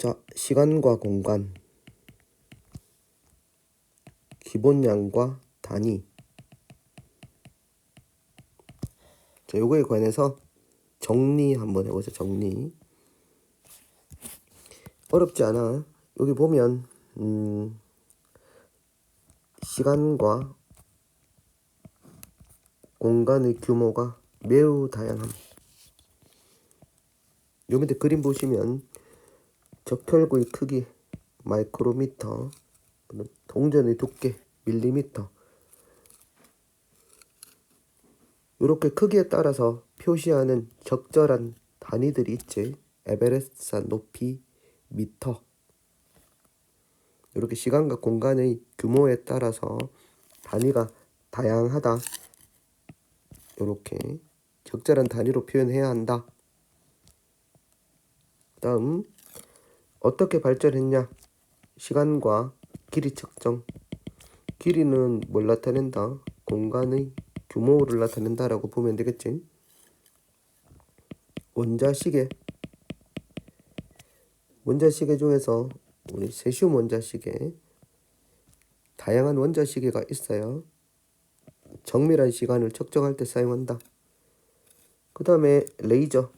자, 시간과 공간, 기본량과 단위. 자, 요거에 관해서 정리 한번 해보자. 정리. 어렵지 않아. 여기 보면 시간과 공간의 규모가 매우 다양함. 요 밑에 그림 보시면 적혈구의 크기 마이크로미터, 동전의 두께 밀리미터, 이렇게 크기에 따라서 표시하는 적절한 단위들이 있지. 에베레스트산 높이 미터. 이렇게 시간과 공간의 규모에 따라서 단위가 다양하다. 이렇게 적절한 단위로 표현해야 한다. 다음 어떻게 발전했냐? 시간과 길이 측정. 길이는 뭘 나타낸다? 공간의 규모를 나타낸다라고 보면 되겠지. 원자시계 중에서 우리 세슘 원자시계, 다양한 원자시계가 있어요. 정밀한 시간을 측정할 때 사용한다. 그 다음에 레이저,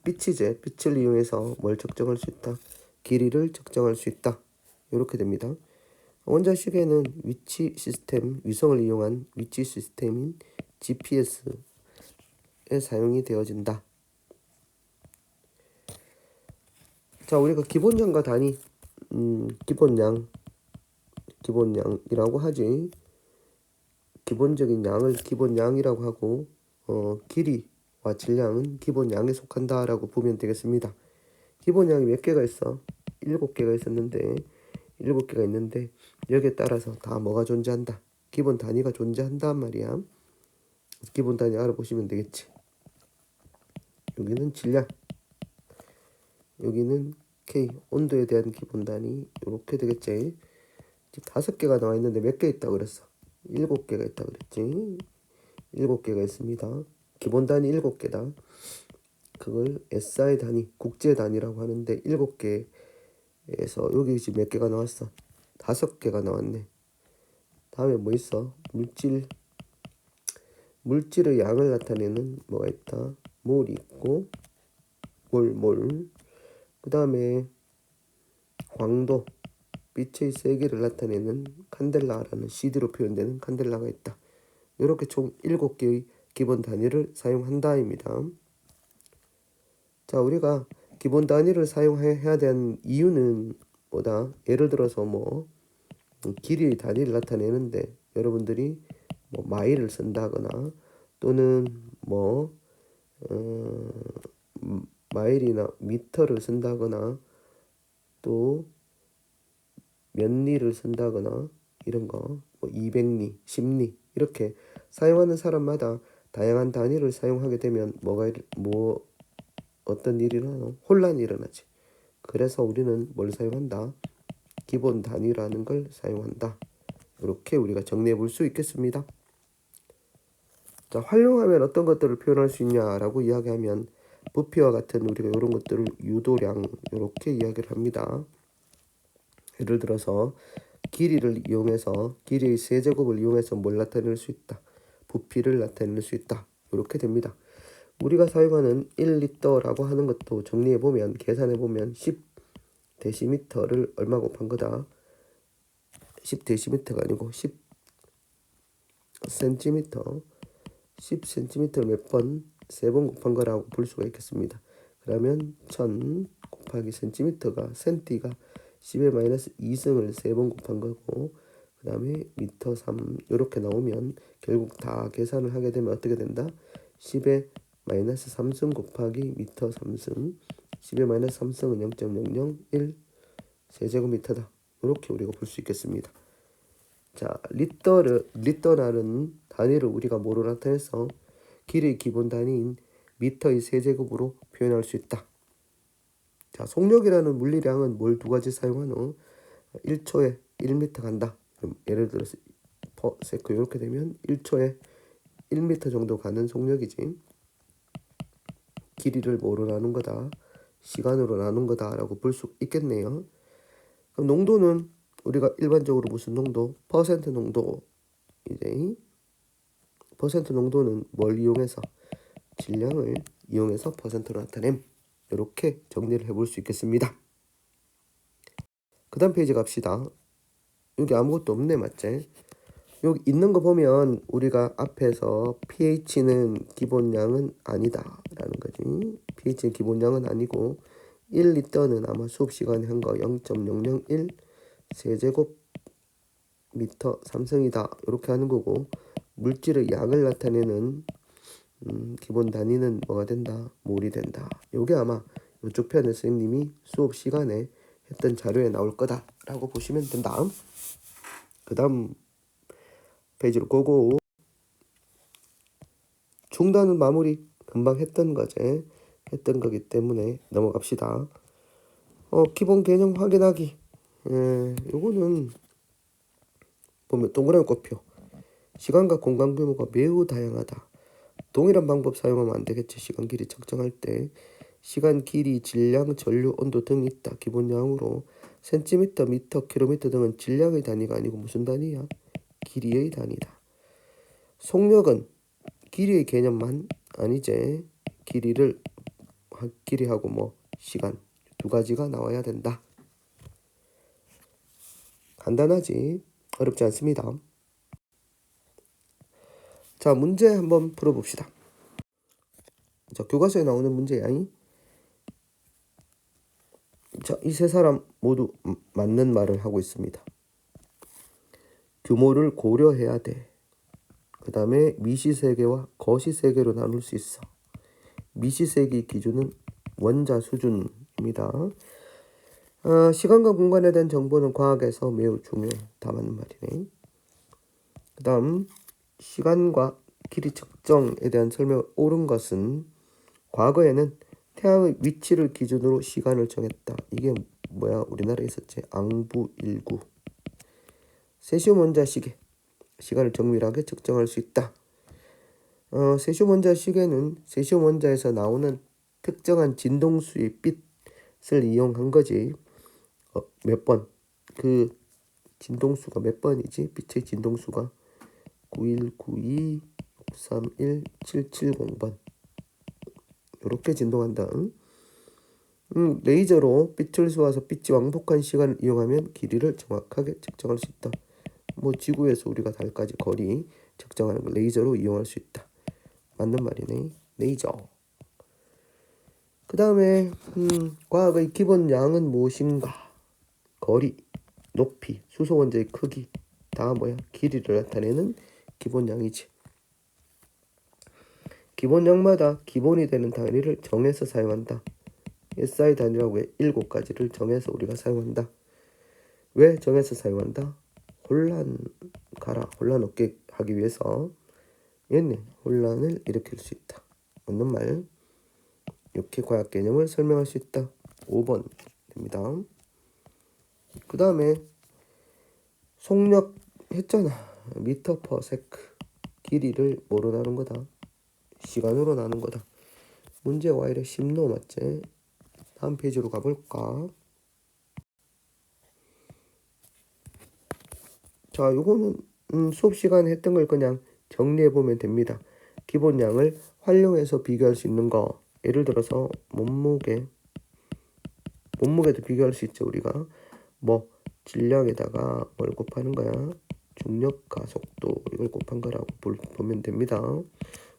빛이제, 빛을 이용해서 뭘 측정할 수 있다? 길이를 측정할 수 있다. 이렇게 됩니다. 원자시계는 위치 시스템, 위성을 이용한 위치 시스템인 GPS에 사용이 되어진다. 자, 우리가 기본량과 단위, 기본량이라고 하지. 기본적인 양을 기본량이라고 하고, 길이와 질량은 기본량에 속한다라고 보면 되겠습니다. 기본량이 몇 개가 있어? 7개가 있었는데, 7개가 있는데 여기에 따라서 다 뭐가 존재한다? 기본 단위가 존재한단 말이야. 기본 단위 알아보시면 되겠지. 여기는 질량, 여기는 K, 온도에 대한 기본 단위. 이렇게 되겠지. 5개가 나와 있는데 몇 개 있다고 그랬어? 7개가 있다고 그랬지. 7개가 있습니다. 기본 단위 7개다. 그걸 SI 단위, 국제 단위라고 하는데 7개에서 여기 지금 몇 개가 나왔어? 5개가 나왔네. 다음에 뭐 있어? 물질의 양을 나타내는 뭐가 있다? 몰이 있고, 몰. 그 다음에 광도, 빛의 세기를 나타내는 칸델라라는 CD로 표현되는 칸델라가 있다. 이렇게 총 7개의 기본 단위를 사용한다입니다. 자, 우리가 기본 단위를 사용해야 되는 이유는 뭐다? 예를 들어서 뭐 길이의 단위를 나타내는데 여러분들이 뭐 마일을 쓴다거나 또는 뭐 마일이나 미터를 쓴다거나 또 면리를 쓴다거나 이런 거, 뭐 200리, 10리 이렇게 사용하는 사람마다 다양한 단위를 사용하게 되면 어떤 일이 일어나? 혼란이 일어나지. 그래서 우리는 뭘 사용한다? 기본 단위라는 걸 사용한다. 이렇게 우리가 정리해 볼 수 있겠습니다. 자, 활용하면 어떤 것들을 표현할 수 있냐라고 이야기하면 부피와 같은 우리가 이런 것들을 유도량 이렇게 이야기를 합니다. 예를 들어서 길이의 세제곱을 이용해서 뭘 나타낼 수 있다? 부피를 나타낼 수 있다. 이렇게 됩니다. 우리가 사용하는 1리터라고 하는 것도 정리해보면, 계산해보면 10데시미터를 얼마 곱한 거다? 10데시미터가 아니고 10cm, 10cm를 몇 번? 3번 곱한 거라고 볼 수가 있겠습니다. 그러면 1000 곱하기 cm가 센티가 10의 마이너스 2승을 3번 곱한 거고, 그 다음에 미터 3 이렇게 나오면 결국 다 계산을 하게 되면 어떻게 된다? 10의 마이너스 3승 곱하기 미터 3승, 10의 마이너스 3승은 0.001 세제곱미터다. 이렇게 우리가 볼 수 있겠습니다. 자, 리터라는 단위를 우리가 뭐로 나타내서 길이의 기본 단위인 미터의 세제곱으로 표현할 수 있다. 자, 속력이라는 물리량은 뭘 두 가지 사용하노? 1초에 1m 간다. 그럼 예를 들어서 퍼 세크 이렇게 되면 1초에 1m 정도 가는 속력이지. 길이를 뭐로 나눈 거다? 시간으로 나눈 거다라고 볼 수 있겠네요. 그럼 농도는 우리가 일반적으로 무슨 농도? 퍼센트 농도. 이제 퍼센트 농도는 뭘 이용해서? 질량을 이용해서 퍼센트로 나타냄. 이렇게 정리를 해볼 수 있겠습니다. 그 다음 페이지 갑시다. 여기 아무것도 없네, 맞지? 여기 있는 거 보면 우리가 앞에서 pH는 기본량은 아니다 라는 거지. pH는 기본량은 아니고 1리터는 아마 수업 시간에 한 거 0.001 세제곱 미터 3승이다 이렇게 하는 거고, 물질의 양을 나타내는 기본 단위는 뭐가 된다? 몰이 된다. 요게 아마 이쪽 편에 선생님이 수업 시간에 했던 자료에 나올 거다라고 보시면 된다. 그 다음 페이지로 고고. 중단은 마무리 금방 했던 거지. 했던 거기 때문에 넘어갑시다. 기본 개념 확인하기. 요거는 보면 동그라미 꼽혀. 시간과 공간 규모가 매우 다양하다. 동일한 방법 사용하면 안 되겠지. 시간 길이 측정할 때 시간 길이, 질량, 전류, 온도 등이 있다. 기본량으로 센티미터, 미터, 킬로미터 등은 질량의 단위가 아니고 무슨 단위야? 길이의 단위다. 속력은 길이의 개념만 아니지. 길이하고 뭐 시간 두 가지가 나와야 된다. 간단하지? 어렵지 않습니다. 자, 문제 한번 풀어봅시다. 자, 교과서에 나오는 문제야. 자, 이 세 사람 모두 맞는 말을 하고 있습니다. 규모를 고려해야 돼. 그 다음에 미시세계와 거시세계로 나눌 수 있어. 미시세계 기준은 원자 수준입니다. 시간과 공간에 대한 정보는 과학에서 매우 중요해. 다 맞는 말이네. 그 다음 시간과 길이 측정에 대한 설명을 옳은 것은 과거에는 태양의 위치를 기준으로 시간을 정했다. 이게 뭐야? 우리나라에 있었지. 앙부일구. 세슘 원자 시계. 시간을 정밀하게 측정할 수 있다. 세슘 원자 시계는 세슘 원자에서 나오는 특정한 진동수의 빛을 이용한 거지. 몇 번? 그 진동수가 몇 번이지? 빛의 진동수가 9192 631 770번. 이렇게 진동한다. 레이저로 빛을 쏘아서 빛이 왕복한 시간을 이용하면 길이를 정확하게 측정할 수 있다. 뭐 지구에서 우리가 달까지 거리 측정하는 걸 레이저로 이용할 수 있다. 맞는 말이네. 레이저. 그 다음에 과학의 기본 양은 무엇인가? 거리, 높이, 수소 원자의 크기 다 뭐야? 길이를 나타내는 기본 양이지. 기본 양마다 기본이 되는 단위를 정해서 사용한다. SI 단위라고 해 7가지를 정해서 우리가 사용한다. 왜 정해서 사용한다? 혼란 없게 하기 위해서. 얘네 혼란을 일으킬 수 있다. 맞는 말. 이렇게 과학 개념을 설명할 수 있다. 5번 됩니다. 그 다음에 속력 했잖아. 미터 퍼 세크. 길이를 뭐로 나눈 거다? 시간으로 나눈 거다. 문제 와 이래 심노 맞지? 다음 페이지로 가볼까? 자, 요거는 수업 시간에 했던 걸 그냥 정리해보면 됩니다. 기본량을 활용해서 비교할 수 있는 거. 예를 들어서 몸무게도 비교할 수 있죠. 우리가 뭐 질량에다가 뭘 곱하는 거야? 중력과 속도 이걸 곱한 거라고 보면 됩니다.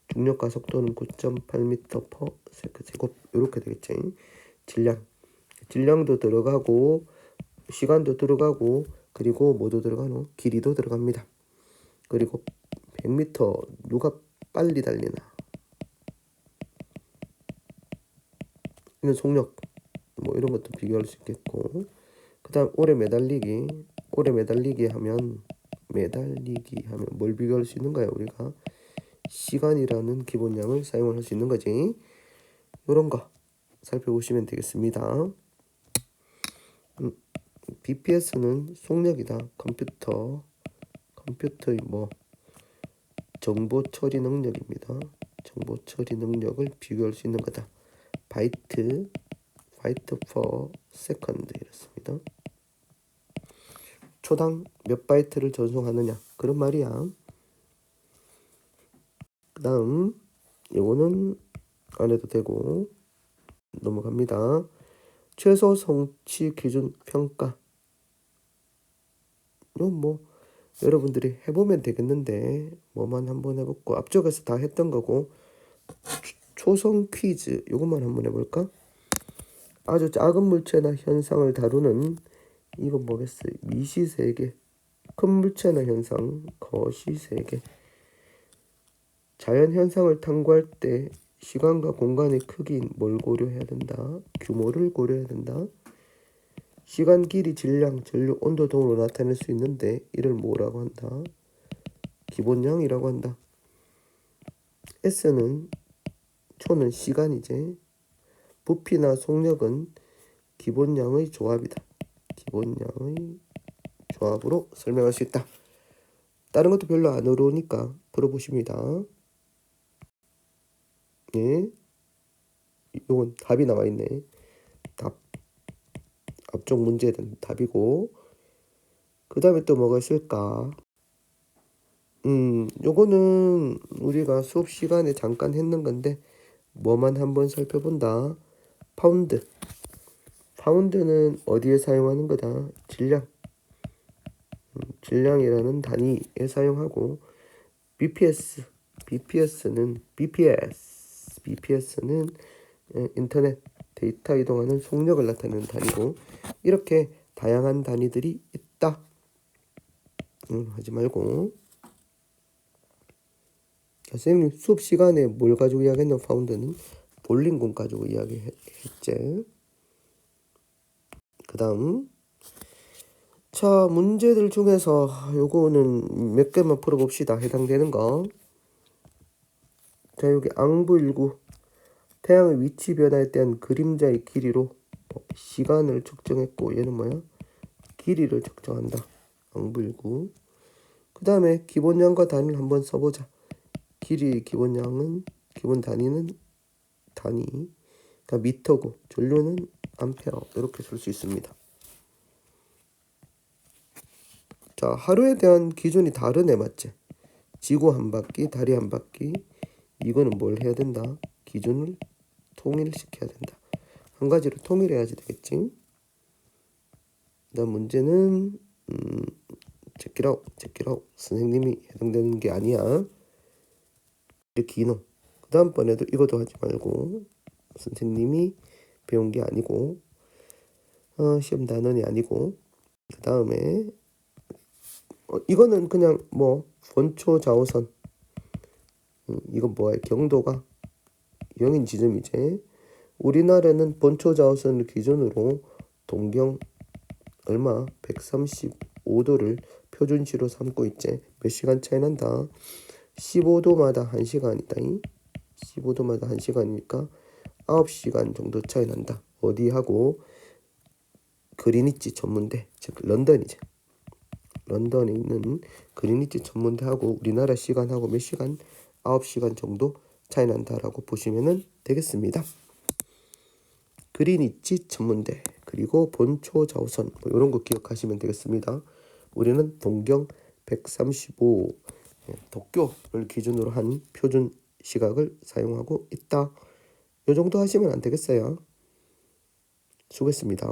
중력과 속도는 9.8m per 세크 제곱 이렇게 되겠지. 질량도 들어가고 시간도 들어가고 그리고 뭐도 들어가노? 길이도 들어갑니다. 그리고 100m 누가 빨리 달리나? 이건 속력 뭐 이런 것도 비교할 수 있겠고, 그 다음 오래 매달리기 하면 뭘 비교할 수 있는 거야? 우리가 시간이라는 기본량을 사용을 할 수 있는 거지. 이런 거 살펴보시면 되겠습니다. BPS는 속력이다. 컴퓨터의 뭐 정보 처리 능력입니다. 정보 처리 능력을 비교할 수 있는 거다. 바이트, 바이트 per second 이렇습니다. 초당 몇 바이트를 전송하느냐 그런 말이야. 그 다음 이거는 안 해도 되고 넘어갑니다. 최소 성취 기준 평가. 이건 뭐 여러분들이 해보면 되겠는데 뭐만 한번 해볼고 앞쪽에서 다 했던 거고 초성 퀴즈 이것만 한번 해볼까? 아주 작은 물체나 현상을 다루는 이건 뭐겠어요? 미시세계. 큰 물체나 현상 거시세계. 자연 현상을 탐구할 때 시간과 공간의 크기인 뭘 고려해야 된다? 규모를 고려해야 된다. 시간, 길이, 질량, 전류, 온도 등으로 나타낼 수 있는데 이를 뭐라고 한다? 기본량이라고 한다. S는 초는 시간이지. 부피나 속력은 기본량의 조합이다. 기본량의 조합으로 설명할 수 있다. 다른 것도 별로 안 어려우니까 풀어보십니다. 예, 이건 답이 나와 있네. 답. 앞쪽 문제에 대한 답이고 그 다음에 또 뭐가 있을까? 요거는 우리가 수업 시간에 잠깐 했는 건데 뭐만 한번 살펴본다. 파운드. 파운드는 어디에 사용하는 거다? 질량. 질량이라는 단위에 사용하고 BPS는 인터넷 데이터 이동하는 속력을 나타내는 단위고 이렇게 다양한 단위들이 있다. 하지 말고 선생님 수업 시간에 뭘 가지고 이야기했나? 파운드는 볼링공 가지고 이야기했지. 그 다음 자 문제들 중에서 요거는 몇 개만 풀어봅시다. 해당되는 거. 자 여기 앙부일구 태양의 위치 변화에 대한 그림자의 길이로 시간을 측정했고 얘는 뭐야? 길이를 측정한다. 앙부일구. 그 다음에 기본량과 단위를 한번 써보자. 길이 기본 단위는 그러니까 미터고 전류는 암페어 이렇게 쓸 수 있습니다. 자 하루에 대한 기준이 다르네 맞지? 지구 한 바퀴, 달이 한 바퀴. 이거는 뭘 해야 된다? 기준을 통일시켜야 된다. 한 가지로 통일해야지 되겠지. 그다음 문제는 제끼라오. 선생님이 해당되는 게 아니야. 기노. 그 다음번에도 이것도 하지 말고 선생님이 배운 게 아니고 시험 단원이 아니고 그 다음에 이거는 그냥 뭐 본초 좌우선 이건 뭐야? 경도가 0인 지점이지. 우리나라는 본초 좌우선을 기준으로 동경 얼마? 135도를 표준시로 삼고 있지. 몇 시간 차이 난다? 15도마다 1시간이다. 15도마다 1시간이니까 9시간 정도 차이 난다. 어디하고? 그리니치 전문대, 즉 런던이지. 런던에 있는 그리니치 전문대하고 우리나라 시간하고 몇 시간? 9시간 정도 차이 난다라고 보시면 되겠습니다. 그리니치 전문대 그리고 본초 좌우선 뭐 이런 거 기억하시면 되겠습니다. 우리는 동경 135 도쿄를 기준으로 한 표준 시각을 사용하고 있다. 이 정도 하시면 안 되겠어요? 수고했습니다.